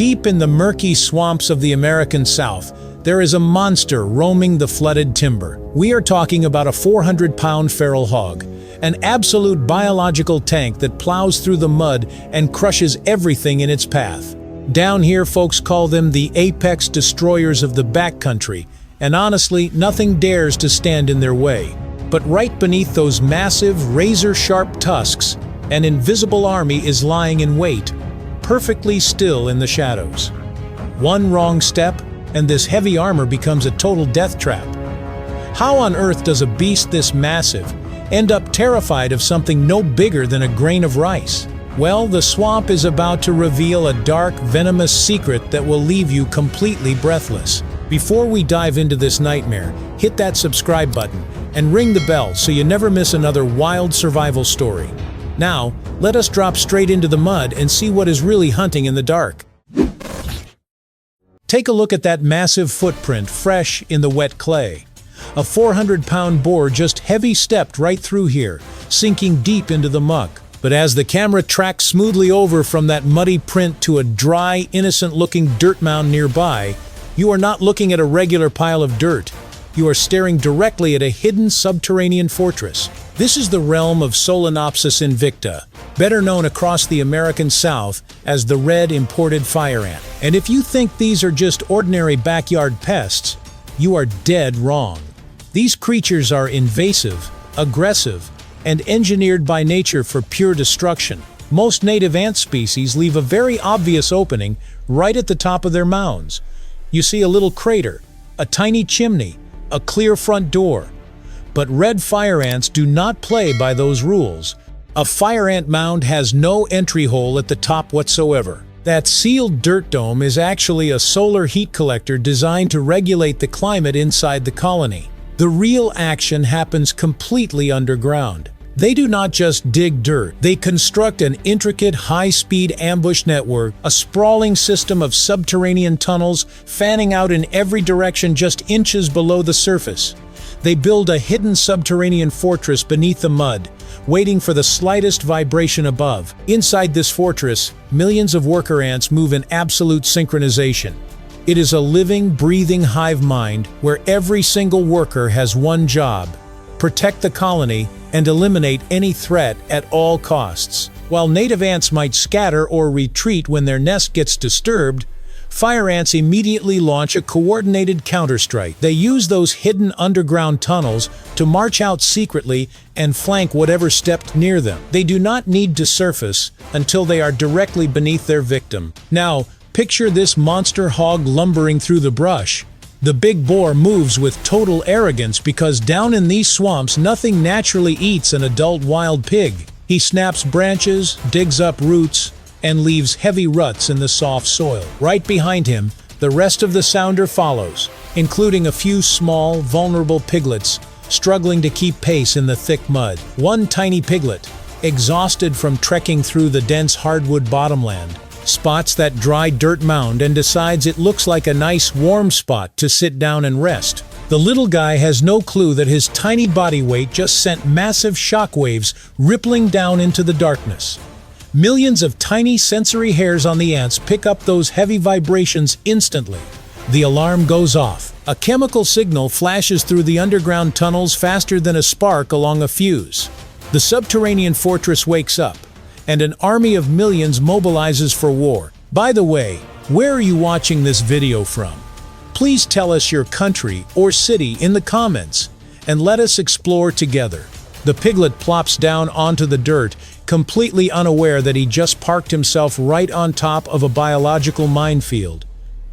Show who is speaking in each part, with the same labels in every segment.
Speaker 1: Deep in the murky swamps of the American South, there is a monster roaming the flooded timber. We are talking about a 400-pound feral hog, an absolute biological tank that plows through the mud and crushes everything in its path. Down here, folks call them the apex destroyers of the backcountry, and honestly, nothing dares to stand in their way. But right beneath those massive, razor-sharp tusks, an invisible army is lying in wait, perfectly still in the shadows. One wrong step, and this heavy armor becomes a total death trap. How on earth does a beast this massive end up terrified of something no bigger than a grain of rice? Well, the swamp is about to reveal a dark, venomous secret that will leave you completely breathless. Before we dive into this nightmare, hit that subscribe button and ring the bell so you never miss another wild survival story. Now, let us drop straight into the mud and see what is really hunting in the dark. Take a look at that massive footprint fresh in the wet clay. A 400-pound boar just heavy-stepped right through here, sinking deep into the muck. But as the camera tracks smoothly over from that muddy print to a dry, innocent-looking dirt mound nearby, you are not looking at a regular pile of dirt. You are staring directly at a hidden subterranean fortress. This is the realm of Solenopsis invicta, better known across the American South as the red imported fire ant. And if you think these are just ordinary backyard pests, you are dead wrong. These creatures are invasive, aggressive, and engineered by nature for pure destruction. Most native ant species leave a very obvious opening right at the top of their mounds. You see a little crater, a tiny chimney, a clear front door. But red fire ants do not play by those rules. A fire ant mound has no entry hole at the top whatsoever. That sealed dirt dome is actually a solar heat collector designed to regulate the climate inside the colony. The real action happens completely underground. They do not just dig dirt, they construct an intricate high-speed ambush network, a sprawling system of subterranean tunnels fanning out in every direction just inches below the surface. They build a hidden subterranean fortress beneath the mud, waiting for the slightest vibration above. Inside this fortress, millions of worker ants move in absolute synchronization. It is a living, breathing hive mind where every single worker has one job: protect the colony and eliminate any threat at all costs. While native ants might scatter or retreat when their nest gets disturbed, fire ants immediately launch a coordinated counterstrike. They use those hidden underground tunnels to march out secretly and flank whatever stepped near them. They do not need to surface until they are directly beneath their victim. Now, picture this monster hog lumbering through the brush. The big boar moves with total arrogance because down in these swamps nothing naturally eats an adult wild pig. He snaps branches, digs up roots, and leaves heavy ruts in the soft soil. Right behind him, the rest of the sounder follows, including a few small, vulnerable piglets struggling to keep pace in the thick mud. One tiny piglet, exhausted from trekking through the dense hardwood bottomland, spots that dry dirt mound and decides it looks like a nice warm spot to sit down and rest. The little guy has no clue that his tiny body weight just sent massive shockwaves rippling down into the darkness. Millions of tiny sensory hairs on the ants pick up those heavy vibrations instantly. The alarm goes off. A chemical signal flashes through the underground tunnels faster than a spark along a fuse. The subterranean fortress wakes up, and an army of millions mobilizes for war. By the way, where are you watching this video from? Please tell us your country or city in the comments, and let us explore together. The piglet plops down onto the dirt, completely unaware that he just parked himself right on top of a biological minefield.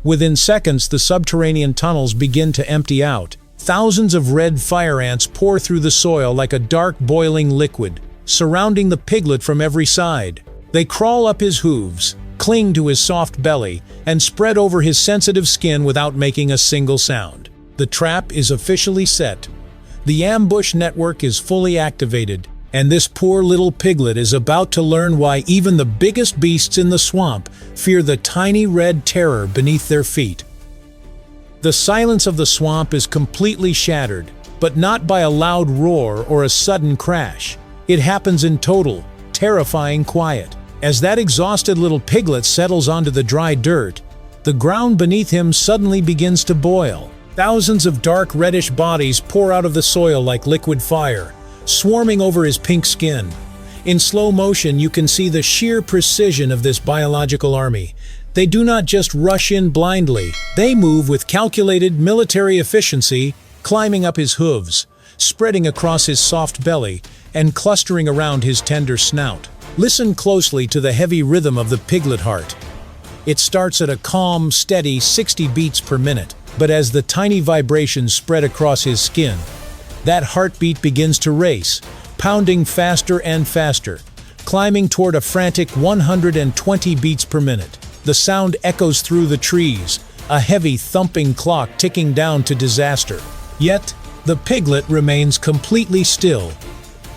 Speaker 1: Within seconds, the subterranean tunnels begin to empty out. Thousands of red fire ants pour through the soil like a dark boiling liquid, surrounding the piglet from every side. They crawl up his hooves, cling to his soft belly, and spread over his sensitive skin without making a single sound. The trap is officially set. The ambush network is fully activated, and this poor little piglet is about to learn why even the biggest beasts in the swamp fear the tiny red terror beneath their feet. The silence of the swamp is completely shattered, but not by a loud roar or a sudden crash. It happens in total, terrifying quiet. As that exhausted little piglet settles onto the dry dirt, the ground beneath him suddenly begins to boil. Thousands of dark reddish bodies pour out of the soil like liquid fire, swarming over his pink skin. In slow motion, you can see the sheer precision of this biological army. They do not just rush in blindly, they move with calculated military efficiency, climbing up his hooves, spreading across his soft belly, and clustering around his tender snout. Listen closely to the heavy rhythm of the piglet heart. It starts at a calm, steady 60 beats per minute, but as the tiny vibrations spread across his skin, that heartbeat begins to race, pounding faster and faster, climbing toward a frantic 120 beats per minute. The sound echoes through the trees, a heavy thumping clock ticking down to disaster. Yet, the piglet remains completely still.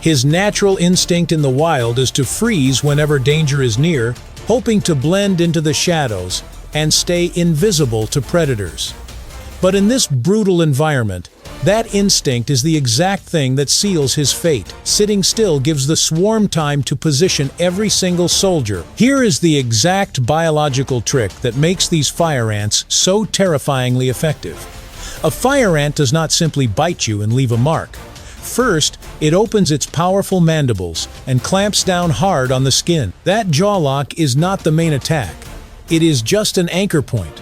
Speaker 1: His natural instinct in the wild is to freeze whenever danger is near, hoping to blend into the shadows and stay invisible to predators. But in this brutal environment, that instinct is the exact thing that seals his fate. Sitting still gives the swarm time to position every single soldier. Here is the exact biological trick that makes these fire ants so terrifyingly effective. A fire ant does not simply bite you and leave a mark. First, it opens its powerful mandibles and clamps down hard on the skin. That jaw lock is not the main attack. It is just an anchor point.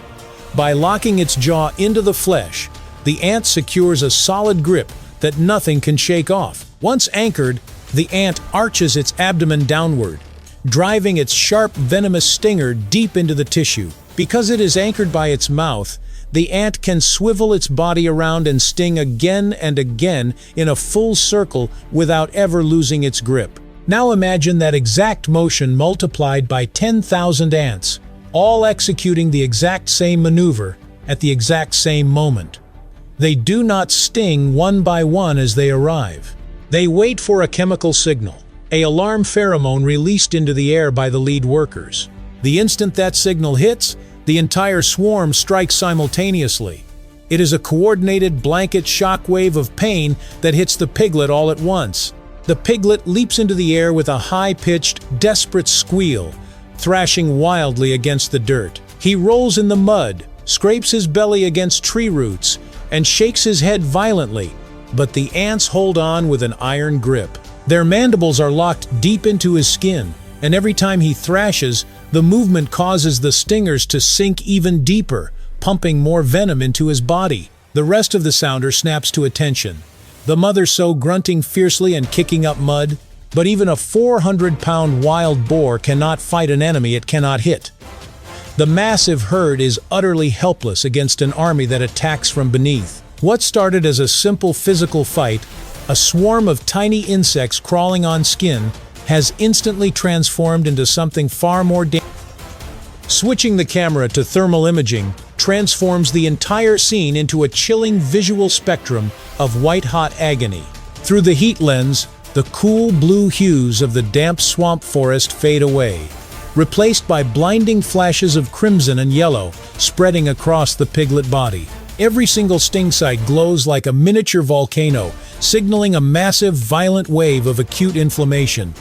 Speaker 1: By locking its jaw into the flesh, the ant secures a solid grip that nothing can shake off. Once anchored, the ant arches its abdomen downward, driving its sharp, venomous stinger deep into the tissue. Because it is anchored by its mouth, the ant can swivel its body around and sting again and again in a full circle without ever losing its grip. Now imagine that exact motion multiplied by 10,000 ants, all executing the exact same maneuver at the exact same moment. They do not sting one by one as they arrive. They wait for a chemical signal, an alarm pheromone released into the air by the lead workers. The instant that signal hits, the entire swarm strikes simultaneously. It is a coordinated blanket shockwave of pain that hits the piglet all at once. The piglet leaps into the air with a high-pitched, desperate squeal, thrashing wildly against the dirt. He rolls in the mud, scrapes his belly against tree roots, and shakes his head violently, but the ants hold on with an iron grip. Their mandibles are locked deep into his skin, and every time he thrashes, the movement causes the stingers to sink even deeper, pumping more venom into his body. The rest of the sounder snaps to attention, the mother sow grunting fiercely and kicking up mud, but even a 400-pound wild boar cannot fight an enemy it cannot hit. The massive herd is utterly helpless against an army that attacks from beneath. What started as a simple physical fight, a swarm of tiny insects crawling on skin, has instantly transformed into something far more dangerous. Switching the camera to thermal imaging transforms the entire scene into a chilling visual spectrum of white-hot agony. Through the heat lens, the cool blue hues of the damp swamp forest fade away, replaced by blinding flashes of crimson and yellow spreading across the piglet body. Every single sting site glows like a miniature volcano, signaling a massive, violent wave of acute inflammation.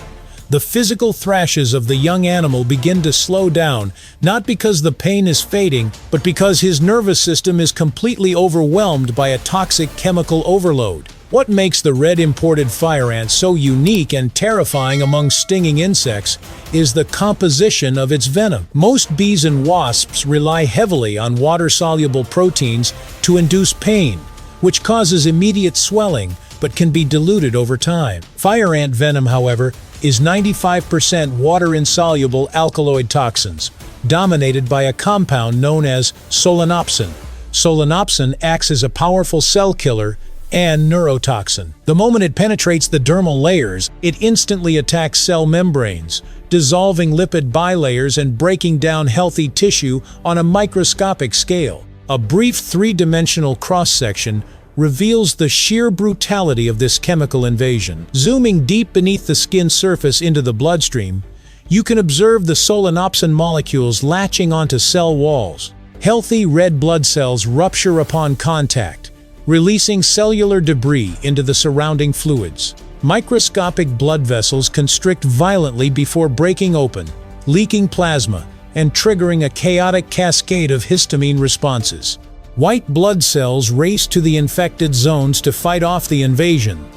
Speaker 1: The physical thrashes of the young animal begin to slow down, not because the pain is fading, but because his nervous system is completely overwhelmed by a toxic chemical overload. What makes the red imported fire ant so unique and terrifying among stinging insects is the composition of its venom. Most bees and wasps rely heavily on water-soluble proteins to induce pain, which causes immediate swelling but can be diluted over time. Fire ant venom, however, is 95% water-insoluble alkaloid toxins, dominated by a compound known as Solenopsin. Solenopsin acts as a powerful cell killer and neurotoxin. The moment it penetrates the dermal layers, it instantly attacks cell membranes, dissolving lipid bilayers and breaking down healthy tissue on a microscopic scale. A brief three-dimensional cross-section reveals the sheer brutality of this chemical invasion. Zooming deep beneath the skin surface into the bloodstream, you can observe the solenopsin molecules latching onto cell walls. Healthy red blood cells rupture upon contact, releasing cellular debris into the surrounding fluids. Microscopic blood vessels constrict violently before breaking open, leaking plasma, and triggering a chaotic cascade of histamine responses. White blood cells race to the infected zones to fight off the invasion,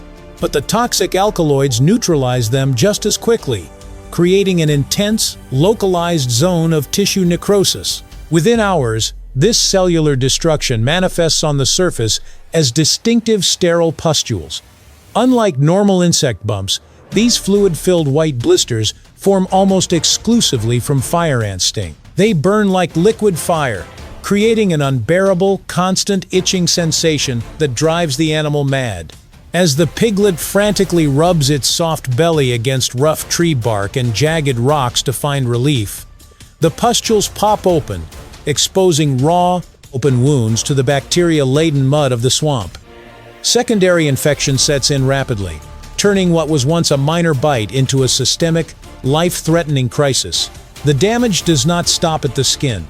Speaker 1: but the toxic alkaloids neutralize them just as quickly, creating an intense, localized zone of tissue necrosis. Within hours, this cellular destruction manifests on the surface as distinctive sterile pustules. Unlike normal insect bumps, these fluid-filled white blisters form almost exclusively from fire ant sting. They burn like liquid fire, creating an unbearable, constant itching sensation that drives the animal mad. As the piglet frantically rubs its soft belly against rough tree bark and jagged rocks to find relief, the pustules pop open, exposing raw, open wounds to the bacteria-laden mud of the swamp. Secondary infection sets in rapidly, turning what was once a minor bite into a systemic, life-threatening crisis. The damage does not stop at the skin.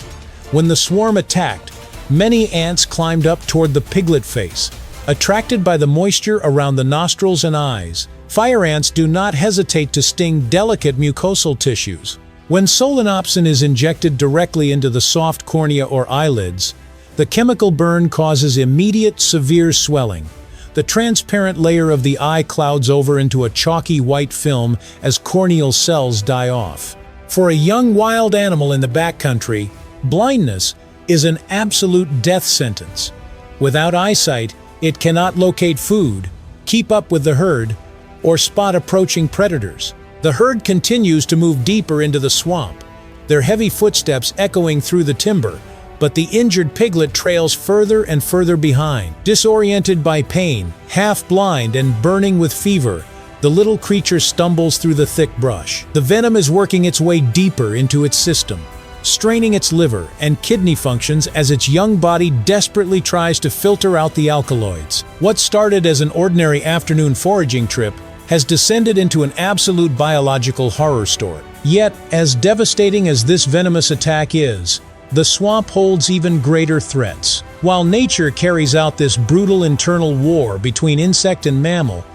Speaker 1: When the swarm attacked, many ants climbed up toward the piglet face, attracted by the moisture around the nostrils and eyes. Fire ants do not hesitate to sting delicate mucosal tissues. When Solenopsin is injected directly into the soft cornea or eyelids, the chemical burn causes immediate, severe swelling. The transparent layer of the eye clouds over into a chalky white film as corneal cells die off. For a young wild animal in the backcountry, blindness is an absolute death sentence. Without eyesight, it cannot locate food, keep up with the herd, or spot approaching predators. The herd continues to move deeper into the swamp, their heavy footsteps echoing through the timber, but the injured piglet trails further and further behind. Disoriented by pain, half-blind and burning with fever, the little creature stumbles through the thick brush. The venom is working its way deeper into its system, straining its liver and kidney functions as its young body desperately tries to filter out the alkaloids. What started as an ordinary afternoon foraging trip has descended into an absolute biological horror story. Yet, as devastating as this venomous attack is, the swamp holds even greater threats. While nature carries out this brutal internal war between insect and mammal,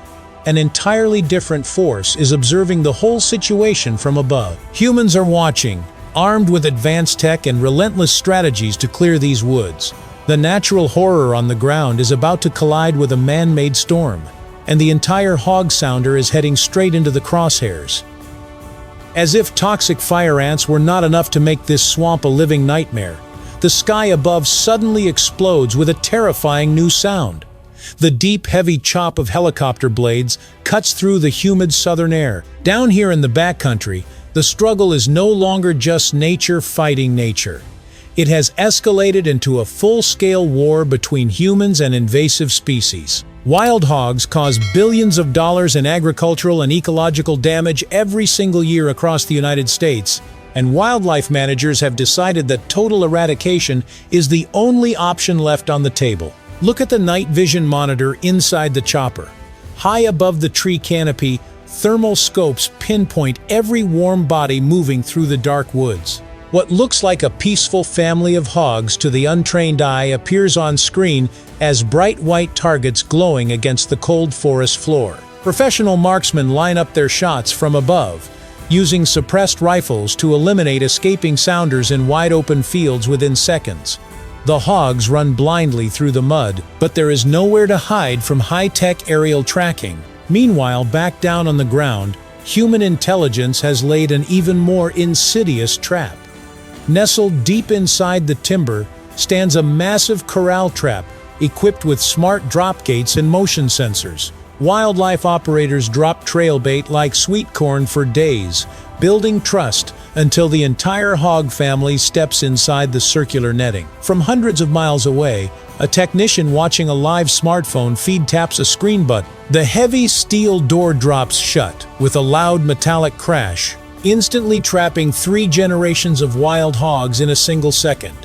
Speaker 1: an entirely different force is observing the whole situation from above. Humans are watching, armed with advanced tech and relentless strategies to clear these woods. The natural horror on the ground is about to collide with a man-made storm, and the entire hog sounder is heading straight into the crosshairs. As if toxic fire ants were not enough to make this swamp a living nightmare, the sky above suddenly explodes with a terrifying new sound. The deep, heavy chop of helicopter blades cuts through the humid southern air. Down here in the backcountry, the struggle is no longer just nature fighting nature. It has escalated into a full-scale war between humans and invasive species. Wild hogs cause billions of dollars in agricultural and ecological damage every single year across the United States, and wildlife managers have decided that total eradication is the only option left on the table. Look at the night vision monitor inside the chopper. High above the tree canopy, thermal scopes pinpoint every warm body moving through the dark woods. What looks like a peaceful family of hogs to the untrained eye appears on screen as bright white targets glowing against the cold forest floor. Professional marksmen line up their shots from above, using suppressed rifles to eliminate escaping sounders in wide-open fields within seconds. The hogs run blindly through the mud, but there is nowhere to hide from high-tech aerial tracking. Meanwhile, back down on the ground, human intelligence has laid an even more insidious trap. Nestled deep inside the timber stands a massive corral trap equipped with smart drop gates and motion sensors. Wildlife operators drop trail bait like sweet corn for days, building trust until the entire hog family steps inside the circular netting. From hundreds of miles away, a technician watching a live smartphone feed taps a screen button. The heavy steel door drops shut with a loud metallic crash, instantly trapping 3 generations of wild hogs in a single second.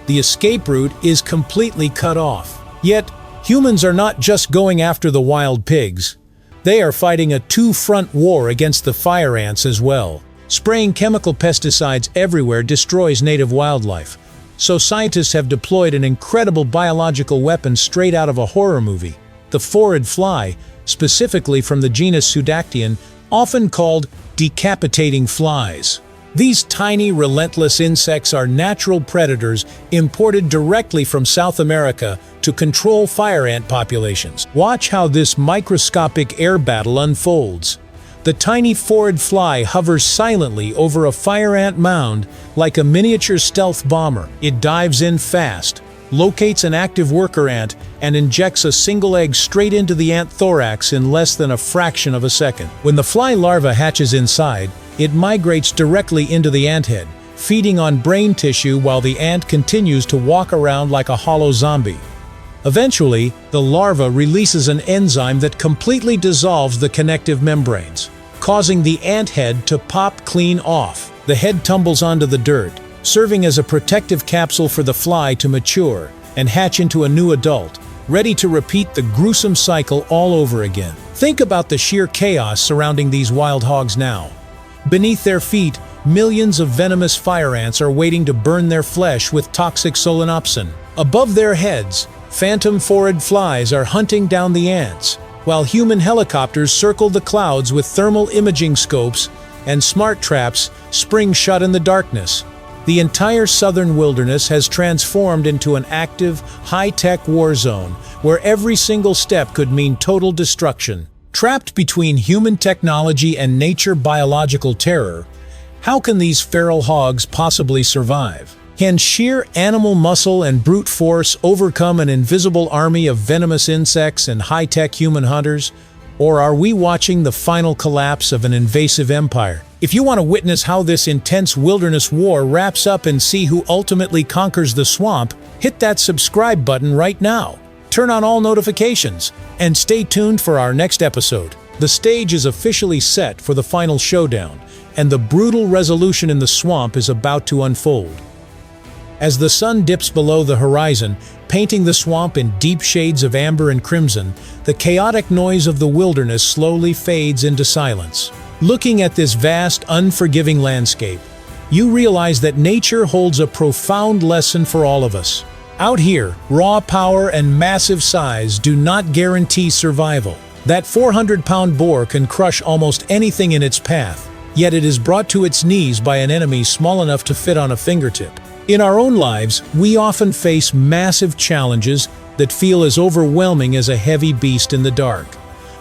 Speaker 1: The escape route is completely cut off. Yet, humans are not just going after the wild pigs. They are fighting a two-front war against the fire ants as well. Spraying chemical pesticides everywhere destroys native wildlife, so scientists have deployed an incredible biological weapon straight out of a horror movie, the phorid fly, specifically from the genus Pseudactian, often called decapitating flies. These tiny, relentless insects are natural predators imported directly from South America to control fire ant populations. Watch how this microscopic air battle unfolds. The tiny phorid fly hovers silently over a fire ant mound like a miniature stealth bomber. It dives in fast, locates an active worker ant, and injects a single egg straight into the ant thorax in less than a fraction of a second. When the fly larva hatches inside, it migrates directly into the ant head, feeding on brain tissue while the ant continues to walk around like a hollow zombie. Eventually, the larva releases an enzyme that completely dissolves the connective membranes, causing the ant head to pop clean off. The head tumbles onto the dirt, serving as a protective capsule for the fly to mature and hatch into a new adult, ready to repeat the gruesome cycle all over again. Think about the sheer chaos surrounding these wild hogs now. Beneath their feet, millions of venomous fire ants are waiting to burn their flesh with toxic Solenopsin. Above their heads, phantom phorid flies are hunting down the ants, while human helicopters circle the clouds with thermal imaging scopes and smart traps spring shut in the darkness. The entire southern wilderness has transformed into an active, high-tech war zone where every single step could mean total destruction. Trapped between human technology and nature biological terror, how can these feral hogs possibly survive? Can sheer animal muscle and brute force overcome an invisible army of venomous insects and high-tech human hunters? Or are we watching the final collapse of an invasive empire? If you want to witness how this intense wilderness war wraps up and see who ultimately conquers the swamp, hit that subscribe button right now. Turn on all notifications, and stay tuned for our next episode. The stage is officially set for the final showdown, and the brutal resolution in the swamp is about to unfold. As the sun dips below the horizon, painting the swamp in deep shades of amber and crimson, the chaotic noise of the wilderness slowly fades into silence. Looking at this vast, unforgiving landscape, you realize that nature holds a profound lesson for all of us. Out here, raw power and massive size do not guarantee survival. That 400-pound boar can crush almost anything in its path, yet it is brought to its knees by an enemy small enough to fit on a fingertip. In our own lives, we often face massive challenges that feel as overwhelming as a heavy beast in the dark.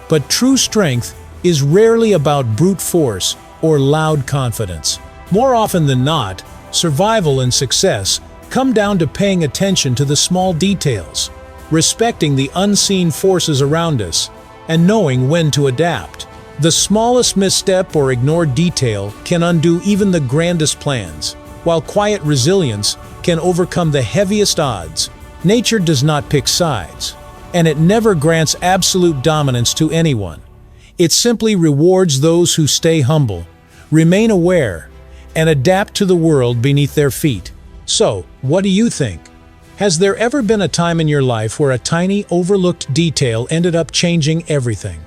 Speaker 1: But true strength is rarely about brute force or loud confidence. More often than not, survival and success come down to paying attention to the small details, respecting the unseen forces around us, and knowing when to adapt. The smallest misstep or ignored detail can undo even the grandest plans, while quiet resilience can overcome the heaviest odds. Nature does not pick sides, and it never grants absolute dominance to anyone. It simply rewards those who stay humble, remain aware, and adapt to the world beneath their feet. So, what do you think? Has there ever been a time in your life where a tiny, overlooked detail ended up changing everything?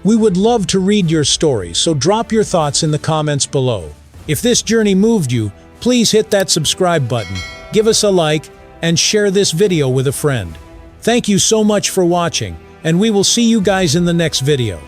Speaker 1: We would love to read your story, so drop your thoughts in the comments below. If this journey moved you, please hit that subscribe button, give us a like, and share this video with a friend. Thank you so much for watching, and we will see you guys in the next video.